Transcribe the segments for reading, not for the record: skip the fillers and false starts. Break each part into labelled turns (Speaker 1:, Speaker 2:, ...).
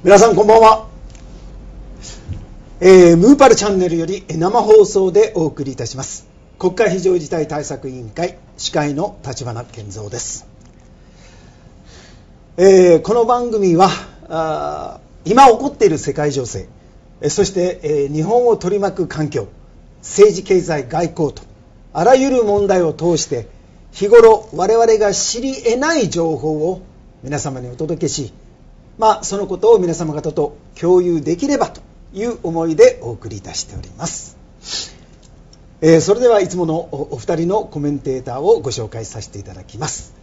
Speaker 1: 皆さんこんばんは。ムーパルチャンネルより生放送でお送りいたします国会非常事態対策委員会司会の立花健三です。この番組は今起こっている世界情勢、そして、日本を取り巻く環境、政治経済外交とあらゆる問題を通して日頃我々が知り得ない情報を皆様にお届けし、そのことを皆様方と共有できればという思いでお送りいたしております。それではいつものお二人のコメンテーターをご紹介させていただきます。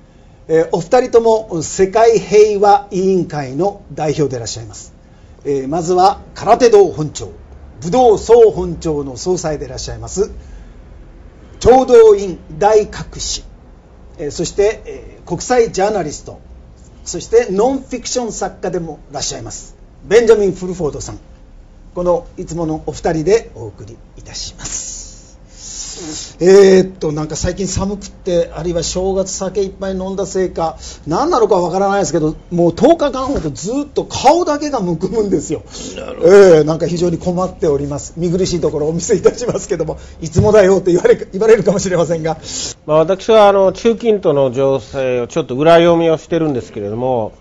Speaker 1: お二人とも世界平和委員会の代表でいらっしゃいます。まずは空手道本庁、武道総本庁の総裁でいらっしゃいます聴導院大隠し、そして、国際ジャーナリスト、そしてノンフィクション作家でもいらっしゃいますベンジャミン・フルフォードさん、このいつものお二人でお送りいたします。なんか最近寒くって、あるいは正月酒いっぱい飲んだせいか何なのかわからないですけど、もう10日間ほどずっと顔だけがむくむんですよ。なんか非常に困っております。見苦しいところをお見せいたしますけども、いつもだよと言われるかもしれませんが、
Speaker 2: 私は中近東の情勢をちょっと裏読みをしてるんですけれども、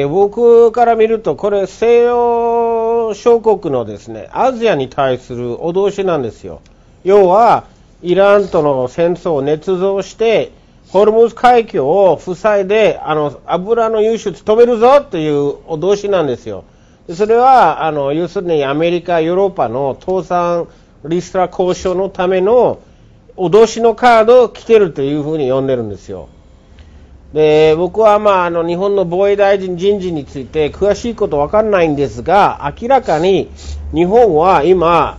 Speaker 2: 僕から見るとこれ西洋諸国のですね、アジアに対する脅しなんですよ。要はイランとの戦争を捏造してホルムズ海峡を塞いで油の輸出止めるぞという脅しなんですよ。それは要するにアメリカヨーロッパの倒産リストラ交渉のための脅しのカードを来てるというふうに呼んでるんですよ。で、僕は日本の防衛大臣人事について詳しいことわかんないんですが、明らかに日本は今、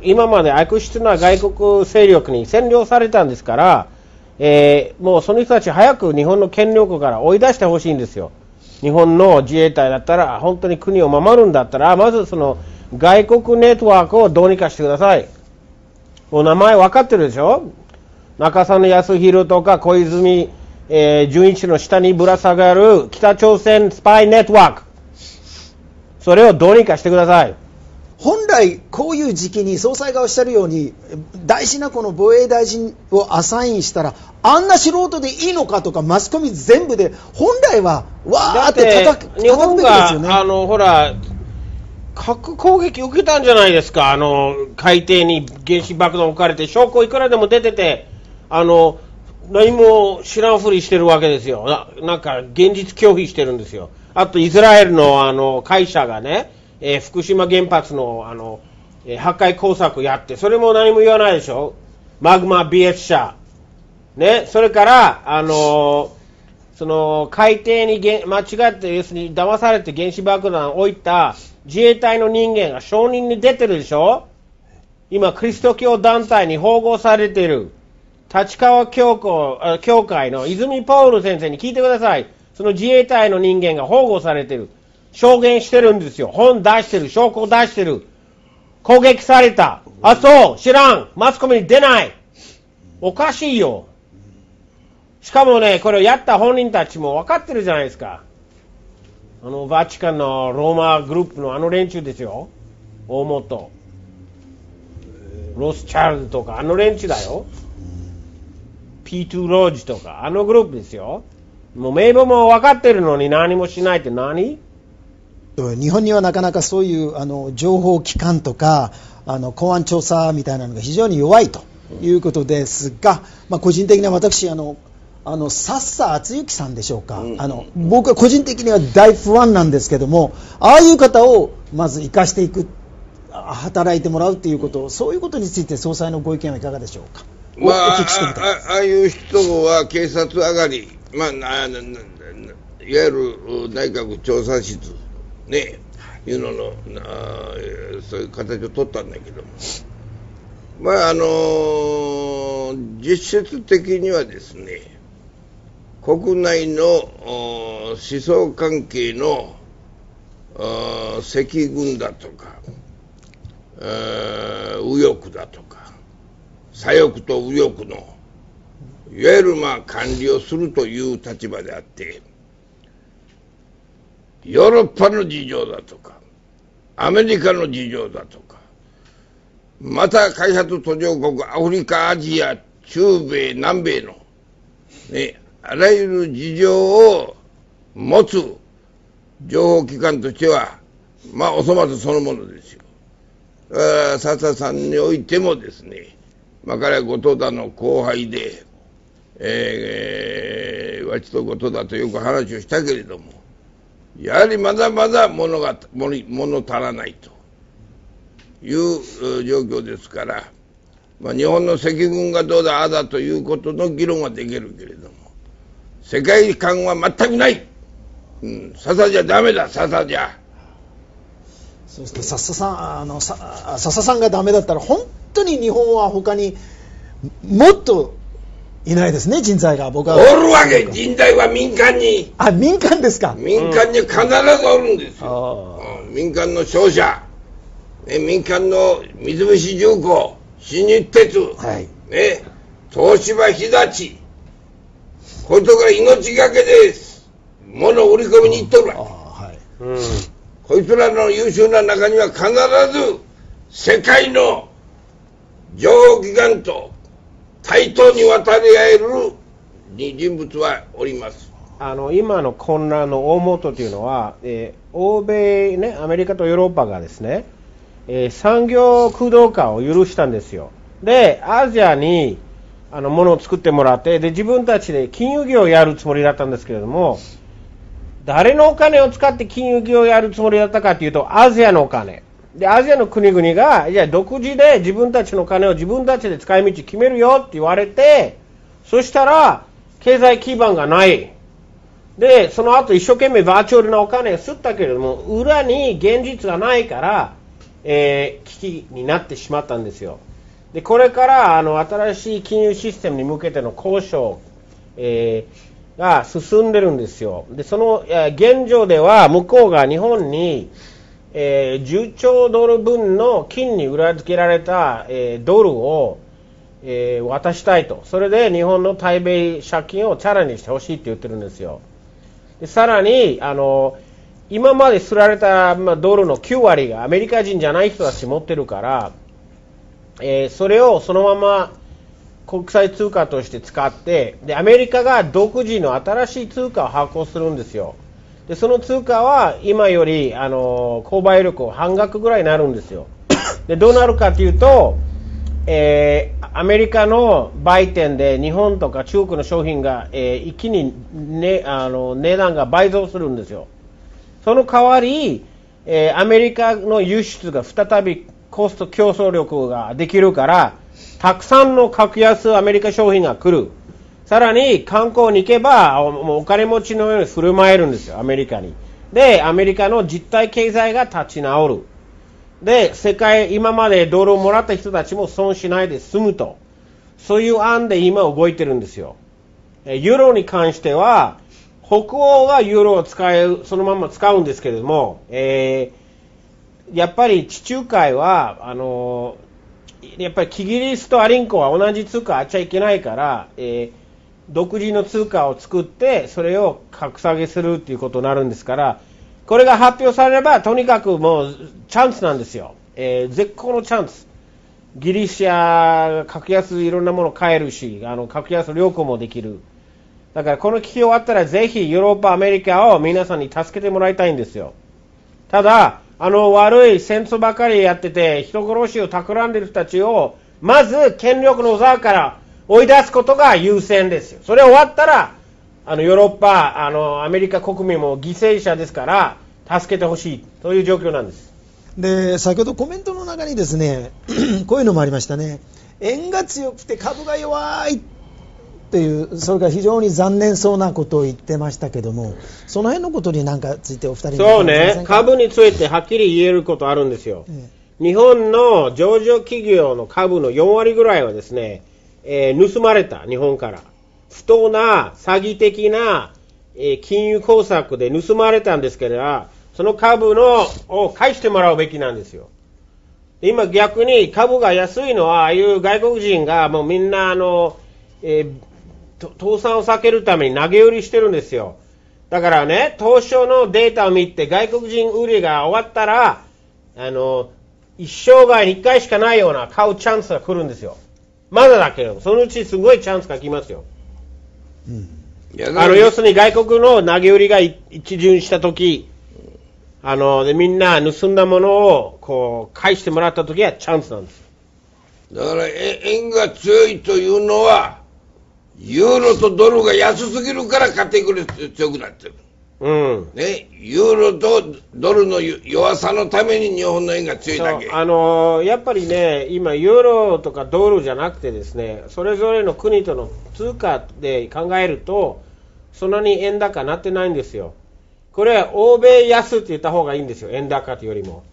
Speaker 2: 今まで悪質な外国勢力に占領されたんですから、もうその人たち早く日本の権力から追い出してほしいんですよ。日本の自衛隊だったら、本当に国を守るんだったら、まずその外国ネットワークをどうにかしてください。もう名前分かってるでしょ。中曽根康弘とか小泉、純一の下にぶら下がる北朝鮮スパイネットワーク、それをどうにかしてください。
Speaker 1: 本来こういう時期に総裁がおっしゃるように大事なこの防衛大臣をアサインしたら、あんな素人でいいのかとかマスコミ全部で本来はわーって叩くべきですよね。
Speaker 2: 日本がほら核攻撃受けたんじゃないですか。海底に原子爆弾置かれて証拠いくらでも出てて、何も知らんふりしてるわけですよ。なんか現実拒否してるんですよ。あとイスラエルの会社がね、福島原発の破壊工作やって、それも何も言わないでしょ。マグマ BS 社ね。それからその海底に間違って要するに騙されて原子爆弾を置いた自衛隊の人間が証人に出てるでしょ。今キリスト教団体に保護されている立川教会の泉ポール先生に聞いてください。その自衛隊の人間が保護されている、証言してるんですよ。本出してる、証拠出してる。攻撃された。あ、そう、知らん。マスコミに出ない。おかしいよ。しかもね、これをやった本人たちも分かってるじゃないですか。バチカンのローマグループの連中ですよ。大元。ロスチャールズとか連中だよ。P2 ロージとかグループですよ。もう名簿も分かってるのに何もしないって何？
Speaker 1: 日本にはなかなかそういう情報機関とか公安調査みたいなのが非常に弱いということですが、個人的には私佐々厚之さんでしょうか、僕は個人的には大ファンなんですけども、ああいう方をまず生かしていく、働いてもらうということ、そういうことについて総裁のご意見はいかがでしょうか。
Speaker 3: ああいう人は警察上がり、いわゆる内閣調査室ね、いうののそういう形を取ったんだけども、実質的にはですね、国内の思想関係の赤軍だとか右翼だとか左翼と右翼のいわゆる管理をするという立場であって、ヨーロッパの事情だとか、アメリカの事情だとか、また開発途上国、アフリカ、アジア、中米、南米の、ね、あらゆる事情を持つ情報機関としては、まあ、お粗末そのものですよ。笹田さんにおいてもですね、まあ、彼は後藤田の後輩で、わしと後藤田とよく話をしたけれども、やはりまだまだ物足らないという状況ですから、まあ、日本の赤軍がどうだああだということの議論はできるけれども、世界観は全くない、笹じゃダメだ、笹じゃ。
Speaker 1: そして笹さんがダメだったら本当に日本は他にもっといないですね、人材が。僕は
Speaker 3: おるわけ、人材は民間に。
Speaker 1: 民間ですか。
Speaker 3: 民間に必ずおるんですよ。民間の商社、民間の三菱重工、新日鉄、東芝日立、こういうところ命がけで物を売り込みに行っとるわけ。こいつらの優秀な中には必ず世界の情報機関と対等に渡り合える人物はおります。
Speaker 2: 今の混乱の大元というのは、欧米、ね、アメリカとヨーロッパがですね、産業空洞化を許したんですよ。で、アジアに物を作ってもらって、で自分たちで金融業をやるつもりだったんですけれども、誰のお金を使って金融業をやるつもりだったかというと、アジアのお金で、アジアの国々が、じゃあ独自で自分たちの金を自分たちで使い道決めるよって言われて、そしたら経済基盤がない。で、その後一生懸命バーチャルなお金を吸ったけれども、裏に現実がないから、危機になってしまったんですよ。で、これから新しい金融システムに向けての交渉、が進んでるんですよ。で、その現状では向こうが日本に、10兆ドル分の金に裏付けられた、ドルを、渡したいと。それで日本の対米借金をチャラにしてほしいって言ってるんですよ。でさらに今まで刷られた、ドルの9割がアメリカ人じゃない人たち持ってるから、それをそのまま国際通貨として使って、でアメリカが独自の新しい通貨を発行するんですよ。でその通貨は今より購買力を半額ぐらいになるんですよ。でどうなるかというと、アメリカの売店で日本とか中国の商品が、一気に、値段が倍増するんですよ。その代わり、アメリカの輸出が再びコスト競争力ができるから、たくさんの格安アメリカ商品が来る。さらに観光に行けばもうお金持ちのように振る舞えるんですよ、アメリカに。で、アメリカの実体経済が立ち直る。で、今までドルをもらった人たちも損しないで済むと。そういう案で今動いてるんですよ。ユーロに関しては、北欧がユーロをそのまま使うんですけれども、やっぱり地中海は、やっぱりキギリスとアリンコは同じ通貨あっちゃいけないから、独自の通貨を作ってそれを格下げするっていうことになるんですから、これが発表されればとにかくもうチャンスなんですよ。絶好のチャンス。ギリシャ格安いろんなもの買えるし、格安旅行もできる。だからこの危機終わったらぜひヨーロッパアメリカを皆さんに助けてもらいたいんですよ。ただ悪い戦争ばかりやってて人殺しを企んでいる人たちをまず権力の座から追い出すことが優先ですよ。それ終わったらヨーロッパアメリカ国民も犠牲者ですから助けてほしいという状況なんです。
Speaker 1: で、先ほどコメントの中にですねこういうのもありましたね。円が強くて株が弱いという、それが非常に残念そうなことを言ってましたけども、その辺のことに何かついてお二人に
Speaker 2: そうね、株についてはっきり言えることあるんですよ。日本の上場企業の株の4割ぐらいはですね、盗まれた、日本から不当な詐欺的な、金融工作で盗まれたんですけど、その株を返してもらうべきなんですよ。今逆に株が安いのはああいう外国人がもうみんな倒産を避けるために投げ売りしてるんですよ。だからね、当初のデータを見て、外国人売りが終わったら、一生涯に一回しかないような買うチャンスが来るんですよ。まだだけど、そのうちすごいチャンスが来ますよ。要するに外国の投げ売りが一巡したとき、でみんな盗んだものをこう返してもらったときはチャンスなんです。
Speaker 3: だから円が強いというのは、ユーロとドルが安すぎるから買ってくれて強くなってる。ね、ユーロとドルの弱さのために日本の円が強いだけ。
Speaker 2: やっぱりね、今ユーロとかドルじゃなくてですね、それぞれの国との通貨で考えると、そんなに円高になってないんですよ。これは欧米安って言った方がいいんですよ、円高というよりも。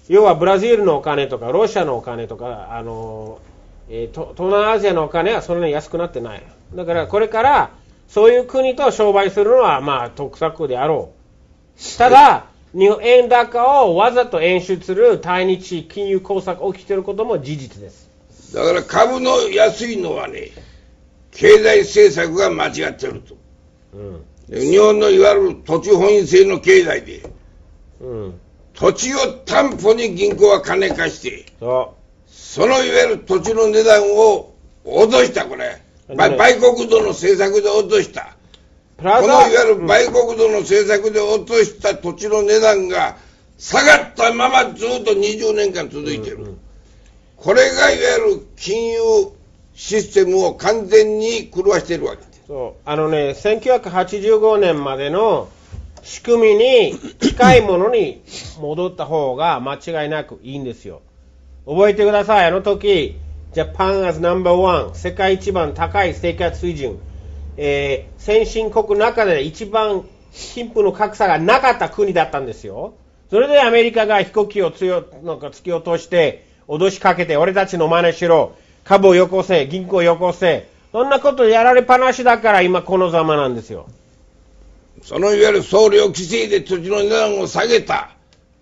Speaker 2: 要はブラジルのお金とかロシアのお金とか、東南アジアのお金はそんなに安くなってない。だからこれからそういう国と商売するのはまあ得策であろう。ただ、円高をわざと演出する対日金融工作が起きていることも事実です。
Speaker 3: だから株の安いのはね、経済政策が間違ってると。日本のいわゆる土地本位制の経済で、土地を担保に銀行は金貸して、そのいわゆる土地の値段を落とした、これ。売国度の政策で落とした。このいわゆる売国度の政策で落とした土地の値段が下がったままずっと20年間続いてる。これがいわゆる金融システムを完全に狂わしているわけです。
Speaker 2: 1985年までの仕組みに近いものに戻った方が間違いなくいいんですよ。覚えてください。あの時、Japan as No.1、世界一番高い生活水準、先進国の中で一番貧富の格差がなかった国だったんですよ。それでアメリカが飛行機を突き落として脅しかけて、俺たちの真似しろ、株をよこせ、銀行をよこせ、そんなことやられっぱなしだから今このざまなんですよ。
Speaker 3: そのいわゆる総量規制で土地の値段を下げた、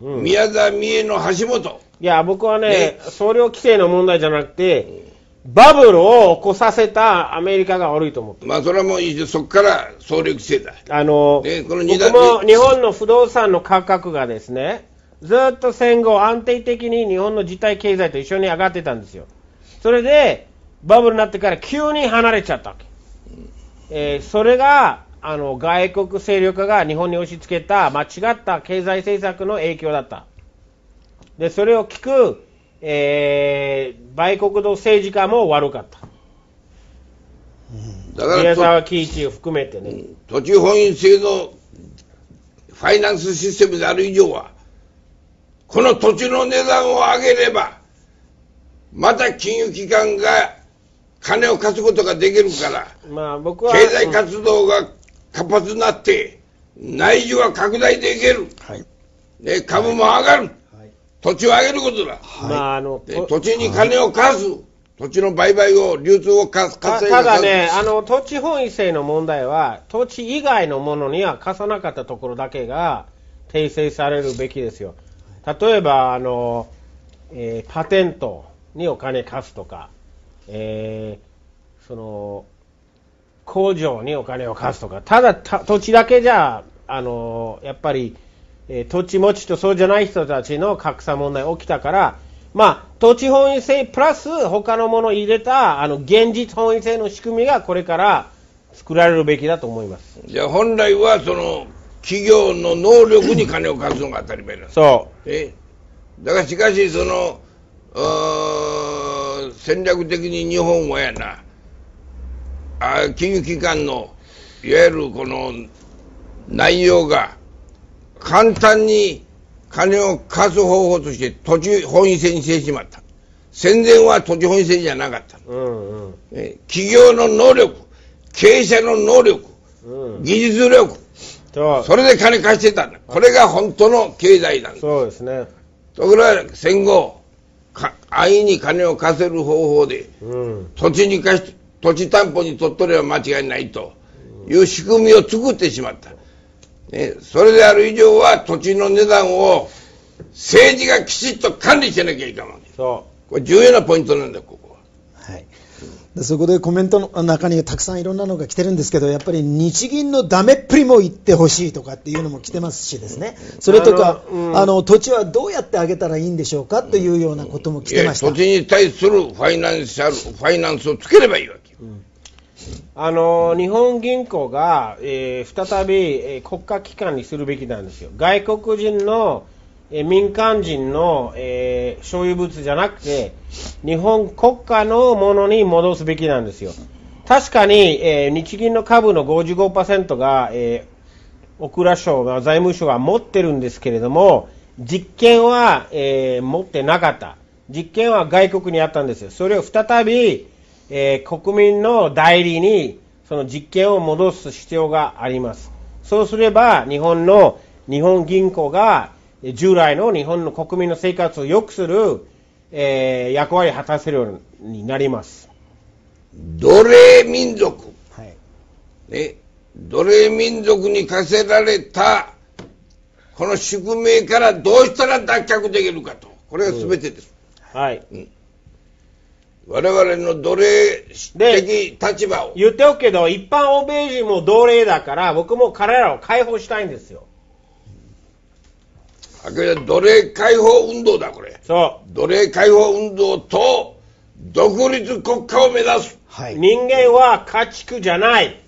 Speaker 3: 宮沢三重の橋本。
Speaker 2: いや、僕はね、総量規制の問題じゃなくて、バブルを起こさせたアメリカが悪いと思って。
Speaker 3: まあそれはもういいです。そこから総量規制だ。
Speaker 2: 僕も日本の不動産の価格がですね、ずっと戦後安定的に日本の実体経済と一緒に上がってたんですよ。それでバブルになってから急に離れちゃったわけ。それが外国勢力が日本に押し付けた間違った経済政策の影響だった。で、それを聞く、売国の政治家も悪かった。だから宮沢喜一を含めてね。
Speaker 3: 土地本位制のファイナンスシステムである以上は、この土地の値段を上げれば、また金融機関が金を貸すことができるから、
Speaker 2: 僕は
Speaker 3: 経済活動が活発になって、内需が拡大できる。株も上がる。土地を上げることだ。土地に金を貸す。土地の売買を、流通を活性化させる。
Speaker 2: ただね、土地本位制の問題は、土地以外のものには貸さなかったところだけが訂正されるべきですよ。例えば、パテントにお金貸すとか、工場にお金を貸すとか、ただ土地だけじゃ、やっぱり、土地持ちとそうじゃない人たちの格差問題起きたから、土地本位制プラス他のものを入れた現実本位制の仕組みがこれから作られるべきだと思います。
Speaker 3: じゃあ本来はその企業の能力に金を貸すのが当たり前なんです。
Speaker 2: そう。
Speaker 3: だからしかしその戦略的に日本はやな、金融機関のいわゆるこの内容が簡単に金を貸す方法として土地本位制にしてしまった。戦前は土地本位制じゃなかった。企業の能力、経営者の能力、技術力、それで金貸してたんだ。これが本当の経済なんだ。
Speaker 2: そうですね。
Speaker 3: ところが戦後、安易に金を貸せる方法で、土地担保に取っとれば間違いないという仕組みを作ってしまった。それである以上は土地の値段を政治がきちっと管理しなきゃいけない。
Speaker 2: そう。
Speaker 3: これ重要なポイントなんだ、ここは。
Speaker 1: でそこでコメントの中にたくさんいろんなのが来てるんですけど、やっぱり日銀のダメっぷりも言ってほしいとかっていうのも来てますしですね、それとか土地はどうやってあげたらいいんでしょうかというようなことも来てました。
Speaker 3: 土地に対するファイナンスをつければいいわけ。
Speaker 2: 日本銀行が、再び、国家機関にするべきなんですよ。外国人の、民間人の、所有物じゃなくて日本国家のものに戻すべきなんですよ。確かに、日銀の株の 55% が、小倉省が財務省が持ってるんですけれども、実権は、持ってなかった。実権は外国にあったんですよ。それを再び、国民の代理にその実権を戻す必要があります。そうすれば日本銀行が従来の日本の国民の生活を良くする、役割を果たせるようになります。
Speaker 3: 奴隷民族、
Speaker 1: はい
Speaker 3: ね、奴隷民族に課せられたこの宿命からどうしたら脱却できるかと、これが全てです。
Speaker 2: はい。
Speaker 3: 我々の奴隷的立場を
Speaker 2: 言っておくけど、一般欧米人も奴隷だから僕も彼らを解放したいんですよ。
Speaker 3: 奴隷解放運動だこれ。
Speaker 2: そう
Speaker 3: 奴隷解放運動と独立国家を目指す、
Speaker 1: はい、
Speaker 2: 人間は家畜じゃない、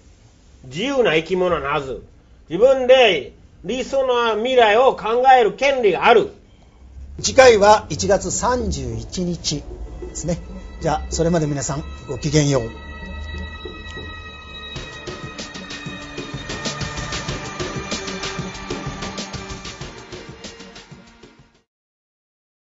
Speaker 2: 自由な生き物なはず。自分で理想の未来を考える権利がある。
Speaker 1: 次回は1月31日ですね。じゃあそれまで皆さんごきげんよう。